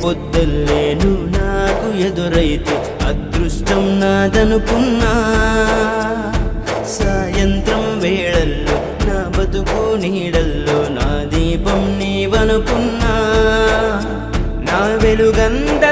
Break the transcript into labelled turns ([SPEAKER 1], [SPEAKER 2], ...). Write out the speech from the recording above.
[SPEAKER 1] పొద్దుల్లేను నాకు ఎదురైతే అదృష్టం నాదనుకున్నా. సాయంత్రం వేళల్లో నా బతుకు నీడల్లో నా దీపం నీవనుకున్నా. నా వెలుగంత